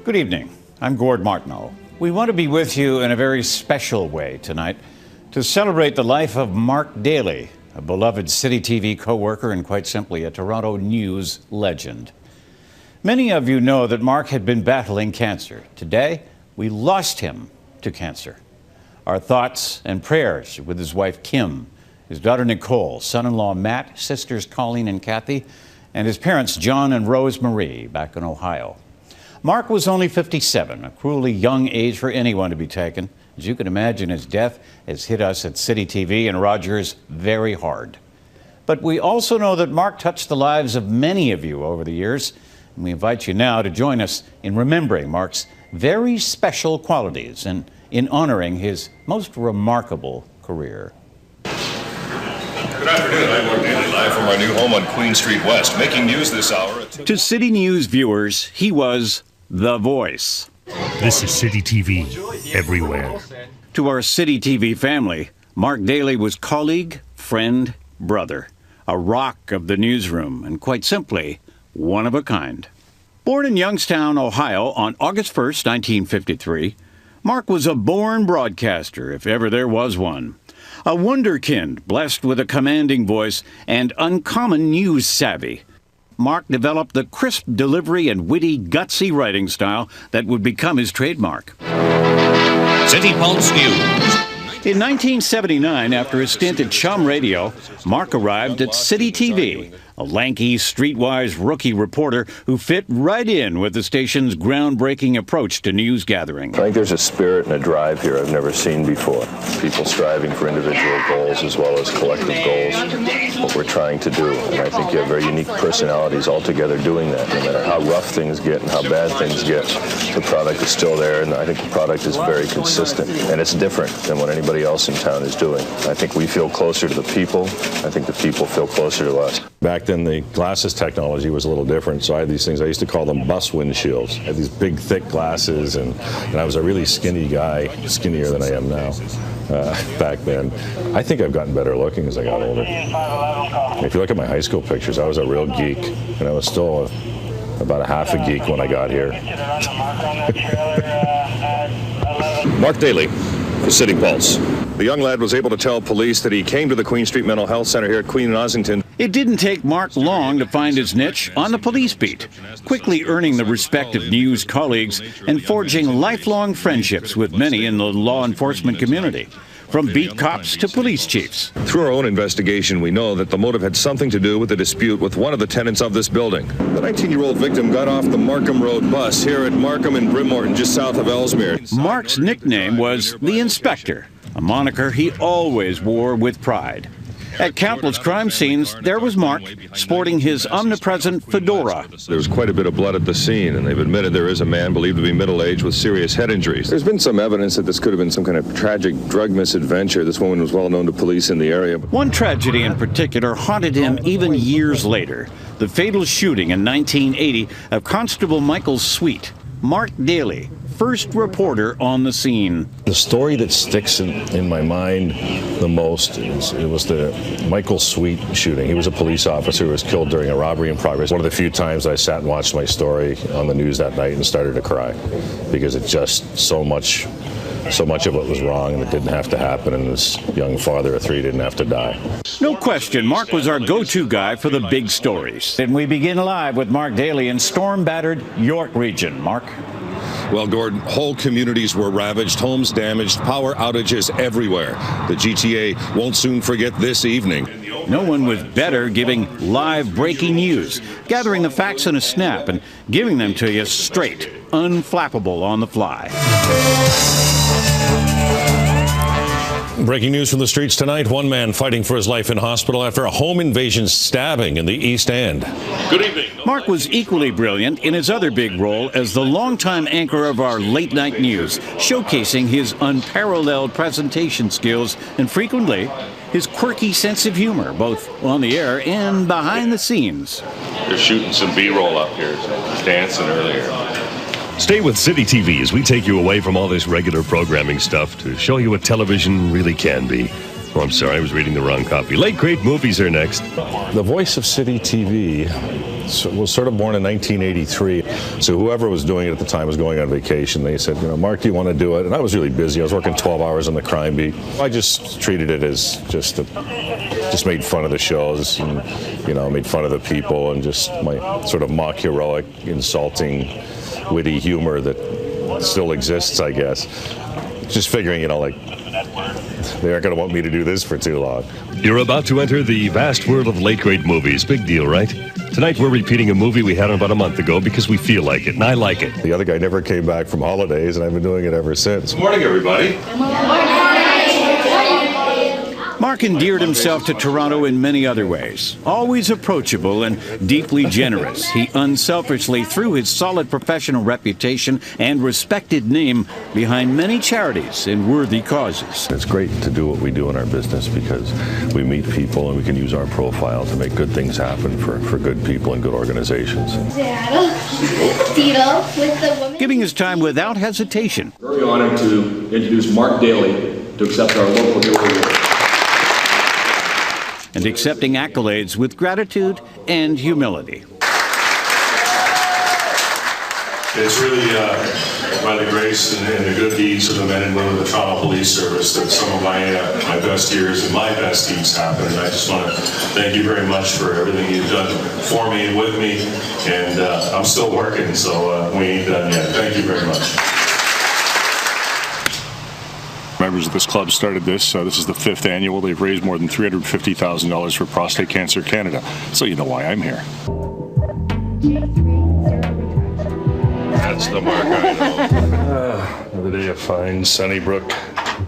Good evening. I'm Gord Martineau. We want to be with you in a very special way tonight to celebrate the life of Mark Dailey, a beloved City TV co-worker and quite simply a Toronto news legend. Many of you know that Mark had been battling cancer. Today, we lost him to cancer. Our thoughts and prayers with his wife Kim, his daughter Nicole, son-in-law Matt, sisters Colleen and Kathy, and his parents John and Rose Marie back in Ohio. Mark was only 57, a cruelly young age for anyone to be taken. As you can imagine, his death has hit us at City TV and Rogers very hard. But we also know that Mark touched the lives of many of you over the years, and we invite you now to join us in remembering Mark's very special qualities and in honoring his most remarkable career. Good afternoon. I'm Mark Dailey, live from our new home on Queen Street West, making news this hour. To City News viewers, he was the voice. This is City TV, everywhere. To our City TV family, Mark Dailey was colleague, friend, brother, a rock of the newsroom, and quite simply, one of a kind. Born in Youngstown, Ohio on August 1st, 1953, Mark was a born broadcaster, if ever there was one. A wunderkind blessed with a commanding voice and uncommon news savvy. Mark developed the crisp delivery and witty, gutsy writing style that would become his trademark. City Pulse News. In 1979, after a stint at Chum Radio, Mark arrived at City TV, a lanky, streetwise rookie reporter who fit right in with the station's groundbreaking approach to news gathering. I think there's a spirit and a drive here I've never seen before. People striving for individual goals as well as collective goals, what we're trying to do. And I think you have very unique personalities all together doing that. No matter how rough things get and how bad things get, the product is still there, and I think the product is very consistent. And it's different than what anybody else in town is doing. I think we feel closer to the people. I think the people feel closer to us. Back then, the glasses technology was a little different, so I had these things, I used to call them bus windshields. I had these big, thick glasses, and I was a really skinny guy, skinnier than I am now back then. I think I've gotten better looking as I got older. If you look at my high school pictures, I was a real geek, and I was still about a half a geek when I got here. Mark Dailey for City Pulse. The young lad was able to tell police that he came to the Queen Street Mental Health Center here at Queen and Ossington. It didn't take Mark long to find his niche on the police beat, quickly earning the respect of news colleagues and forging lifelong friendships with many in the law enforcement community, from beat cops to police chiefs. Through our own investigation, we know that the motive had something to do with a dispute with one of the tenants of this building. The 19-year-old victim got off the Markham Road bus here at Markham and Brimmorton, just south of Ellesmere. Mark's nickname was the Inspector, a moniker he always wore with pride. At countless crime scenes, there was Mark, sporting his omnipresent fedora. There was quite a bit of blood at the scene, and they've admitted there is a man believed to be middle-aged with serious head injuries. There's been some evidence that this could have been some kind of tragic drug misadventure. This woman was well known to police in the area. One tragedy in particular haunted him even years later, the fatal shooting in 1980 of Constable Michael Sweet. Mark Dailey, first reporter on the scene. The story that sticks in my mind the most it was the Michael Sweet shooting. He was a police officer who was killed during a robbery in progress. One of the few times I sat and watched my story on the news that night and started to cry because it just so much of it was wrong and it didn't have to happen, and this young father of three didn't have to die. No question, Mark was our go-to guy for the big stories. And we begin live with Mark Dailey in storm-battered York region. Mark? Well, Gordon, whole communities were ravaged, homes damaged, power outages everywhere. The GTA won't soon forget this evening. No one was better giving live breaking news, gathering the facts in a snap and giving them to you straight, unflappable on the fly. Breaking news from the streets tonight. One man fighting for his life in hospital after a home invasion stabbing in the East End. Good evening. Mark was equally brilliant in his other big role as the longtime anchor of our late-night news, showcasing his unparalleled presentation skills and frequently his quirky sense of humor, both on the air and behind the scenes. They're shooting some B-roll up here, dancing earlier. Stay with City TV as we take you away from all this regular programming stuff to show you what television really can be. Oh, I'm sorry, I was reading the wrong copy. Late great movies are next. The voice of City TV was sort of born in 1983. So whoever was doing it at the time was going on vacation. They said, Mark, do you want to do it? And I was really busy. I was working 12 hours on the crime beat. I just treated it as just made fun of the shows and, made fun of the people and just my sort of mock heroic, insulting, witty humor that still exists, I guess. Just figuring, they aren't going to want me to do this for too long. You're about to enter the vast world of late-grade movies. Big deal, right? Tonight we're repeating a movie we had about a month ago because we feel like it, and I like it. The other guy never came back from holidays, and I've been doing it ever since. Good morning, everybody. Good morning. Mark endeared himself to Toronto in many other ways. Always approachable and deeply generous, he unselfishly threw his solid professional reputation and respected name behind many charities and worthy causes. It's great to do what we do in our business because we meet people and we can use our profile to make good things happen for good people and good organizations. Giving his time without hesitation. Very honored to introduce Mark Dailey to accept our local hero award. And accepting accolades with gratitude and humility. It's really by the grace and the good deeds of the men and women of the Toronto Police Service that some of my best years and my best deeds happen. And I just want to thank you very much for everything you've done for me and with me. And I'm still working, so we ain't done yet. Thank you very much. Members of this club started this. This is the 5th annual. They've raised more than $350,000 for Prostate Cancer Canada. So you know why I'm here. That's the mark I know. Another day of fine Sunnybrook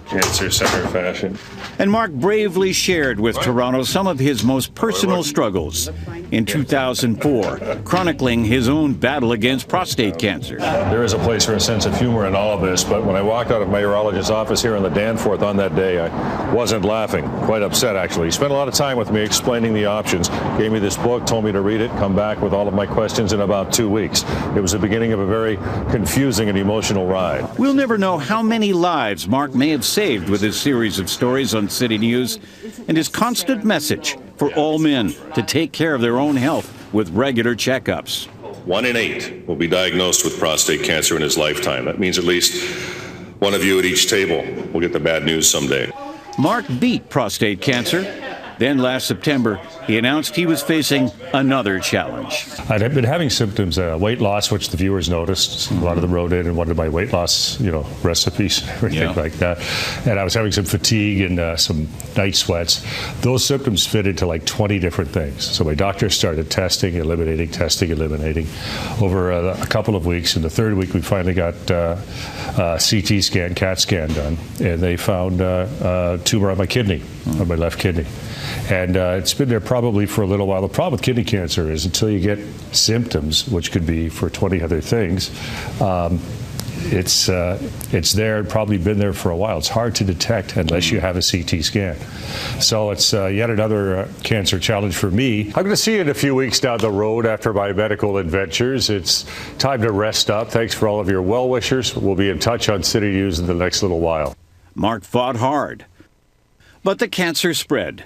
Cancer Center fashion. And Mark bravely shared with Toronto some of his most personal struggles in 2004, chronicling his own battle against prostate cancer. There is a place for a sense of humor in all of this, but when I walked out of my urologist's office here in the Danforth on that day, I wasn't laughing. Quite upset, actually. He spent a lot of time with me explaining the options, gave me this book, told me to read it, come back with all of my questions in about 2 weeks. It was the beginning of a very confusing and emotional ride. We'll never know how many lives Mark may have saved with his series of stories on City News and his constant message for all men to take care of their own health with regular checkups. 1 in 8 will be diagnosed with prostate cancer in his lifetime. That means at least one of you at each table will get the bad news someday. Mark beat prostate cancer. Then last September, he announced he was facing another challenge. I'd been having symptoms, weight loss, which the viewers noticed. A lot of them wrote in and wanted my weight loss, recipes, everything like that. And I was having some fatigue and some night sweats. Those symptoms fit into like 20 different things. So my doctor started testing, eliminating over a couple of weeks. In the third week, we finally got CT scan, CAT scan done, and they found a tumor on my kidney, on my left kidney. And it's been there probably for a little while. The problem with kidney cancer is until you get symptoms, which could be for 20 other things, it's there and probably been there for a while. It's hard to detect unless you have a CT scan. So it's yet another cancer challenge for me. I'm going to see you in a few weeks down the road after my medical adventures. It's time to rest up. Thanks for all of your well wishers. We'll be in touch on City News in the next little while. Mark fought hard, but the cancer spread.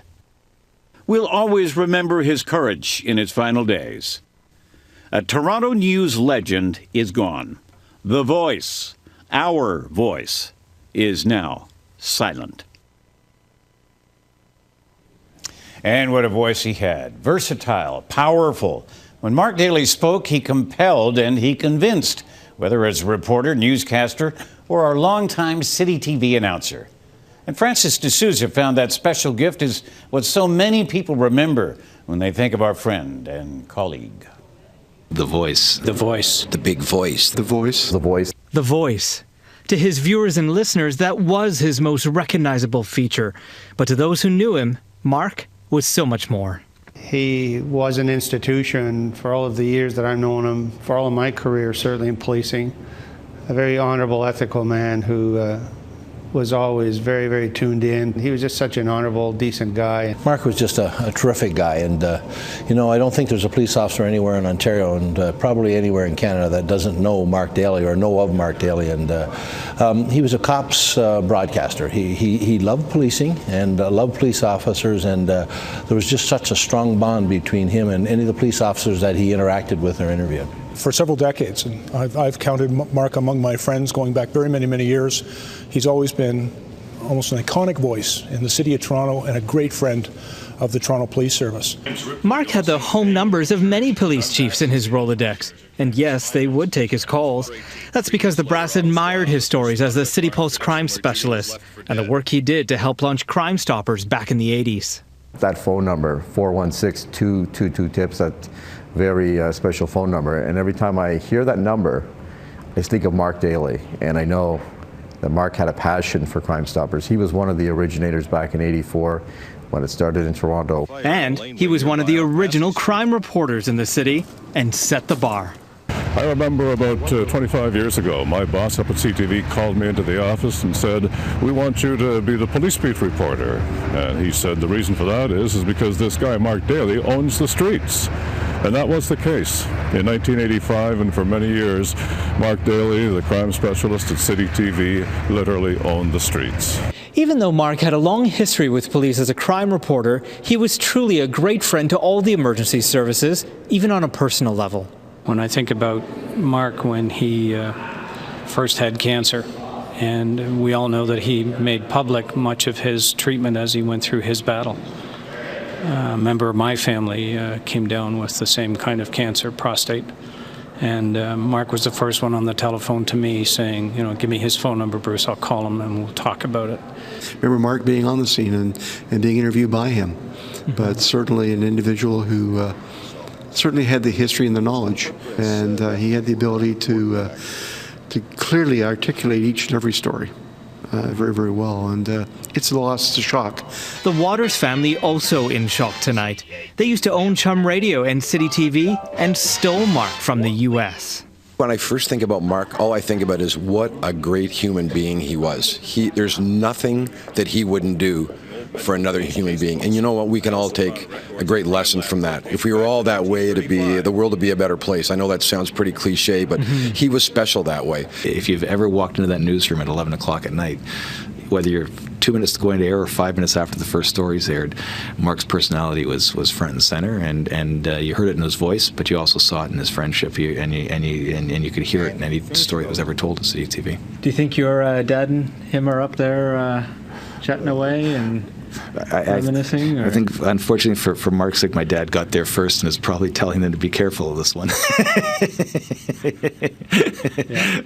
We'll always remember his courage in his final days. A Toronto News legend is gone. The voice, our voice, is now silent. And what a voice he had. Versatile, powerful. When Mark Dailey spoke, he compelled and he convinced, whether as a reporter, newscaster, or our longtime City TV announcer. And Francis D'Souza found that special gift is what so many people remember when they think of our friend and colleague. The voice. The voice. The big voice. The voice. The voice. The voice. To his viewers and listeners, that was his most recognizable feature. But to those who knew him, Mark was so much more. He was an institution for all of the years that I've known him, for all of my career, certainly in policing. A very honorable, ethical man who was always very, very tuned in. He was just such an honorable, decent guy. Mark was just a terrific guy, and you know, I don't think there's a police officer anywhere in Ontario and probably anywhere in Canada that doesn't know Mark Dailey or know of Mark Dailey. And he was a cops broadcaster. He loved policing and loved police officers, and there was just such a strong bond between him and any of the police officers that he interacted with or interviewed. For several decades, and I've counted Mark among my friends going back very many, many years. He's always been almost an iconic voice in the city of Toronto and a great friend of the Toronto Police Service. Mark had the home numbers of many police chiefs in his Rolodex. And yes, they would take his calls. That's because the brass admired his stories as the City Post crime specialist and the work he did to help launch Crime Stoppers back in the 80s. That phone number, 416-222-TIPS, that very special phone number. And every time I hear that number, I think of Mark Dailey. And I know that Mark had a passion for Crime Stoppers. He was one of the originators back in '84 when it started in Toronto. And he was one of the original crime reporters in the city and set the bar. I remember about 25 years ago, my boss up at CTV called me into the office and said, "We want you to be the police beat reporter." And he said the reason for that is because this guy, Mark Dailey, owns the streets. And that was the case. In 1985 and for many years, Mark Dailey, the crime specialist at City TV, literally owned the streets. Even though Mark had a long history with police as a crime reporter, he was truly a great friend to all the emergency services, even on a personal level. When I think about Mark when he first had cancer, and we all know that he made public much of his treatment as he went through his battle. A member of my family came down with the same kind of cancer, prostate. And Mark was the first one on the telephone to me saying, you know, give me his phone number, Bruce, I'll call him and we'll talk about it. Remember Mark being on the scene and being interviewed by him, but certainly an individual who certainly had the history and the knowledge, and he had the ability to clearly articulate each and every story. Very, very well, and it's a loss, it's a shock. The Waters family also in shock tonight. They used to own Chum Radio and City TV and stole Mark from the U.S. When I first think about Mark, all I think about is what a great human being he was. There's nothing that he wouldn't do for another human being. And you know what? We can all take a great lesson from that. If we were all that way, the world would be a better place. I know that sounds pretty cliche, but he was special that way. If you've ever walked into that newsroom at 11 o'clock at night, whether you're 2 minutes going to air or 5 minutes after the first stories aired, Mark's personality was front and center, and you heard it in his voice, but you also saw it in his friendship, and you could hear it in any story that was ever told at City TV. Do you think your dad and him are up there chatting away and reminiscing? I think, unfortunately for Mark's sake, my dad got there first and is probably telling them to be careful of this one. Yeah.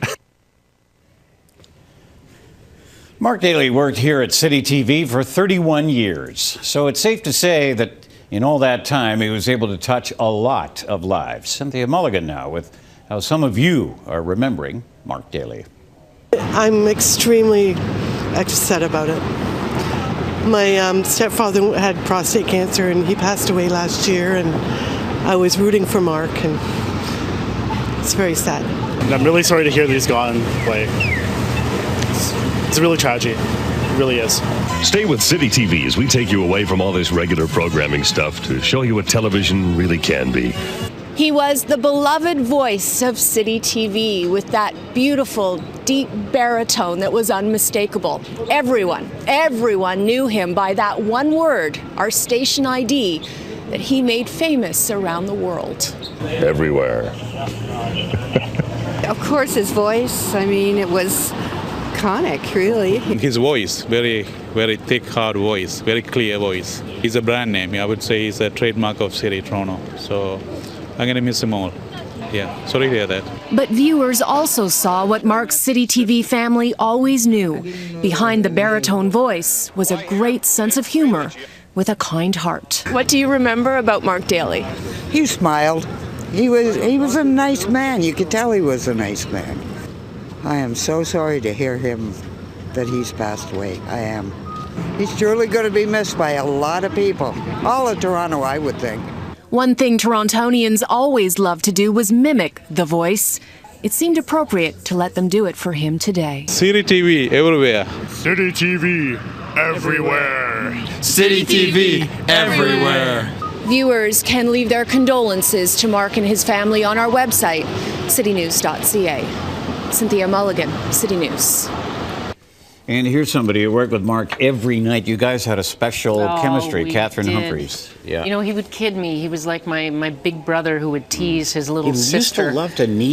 Mark Dailey worked here at City TV for 31 years, so it's safe to say that in all that time he was able to touch a lot of lives. Cynthia Mulligan now with how some of you are remembering Mark Dailey. I'm extremely upset about it. My stepfather had prostate cancer and he passed away last year, and I was rooting for Mark, and it's very sad. And I'm really sorry to hear that he's gone. It's really tragic. It really is. Stay with City TV as we take you away from all this regular programming stuff to show you what television really can be. He was the beloved voice of City TV with that beautiful, deep baritone that was unmistakable. Everyone knew him by that one word, our station ID, that he made famous around the world. Everywhere. Of course, his voice. I mean, it was iconic, really. His voice, very, very thick, hard voice, very clear voice. He's a brand name. I would say he's a trademark of City Toronto. So I'm going to miss him all. Yeah, sorry to hear that. But viewers also saw what Mark's City TV family always knew. Behind the baritone voice was a great sense of humor with a kind heart. What do you remember about Mark Dailey? He smiled. He was a nice man. You could tell he was a nice man. I am so sorry to hear that he's passed away. I am. He's truly going to be missed by a lot of people. All of Toronto, I would think. One thing Torontonians always loved to do was mimic the voice. it seemed appropriate to let them do it for him today. City TV everywhere. City TV everywhere. City TV everywhere. Viewers can leave their condolences to Mark and his family on our website, citynews.ca. Cynthia Mulligan, City News. And here's somebody who worked with Mark every night. You guys had a special chemistry, we Catherine did. Humphreys. Yeah. You know, he would kid me. He was like my big brother who would tease his little sister. He used to love to knee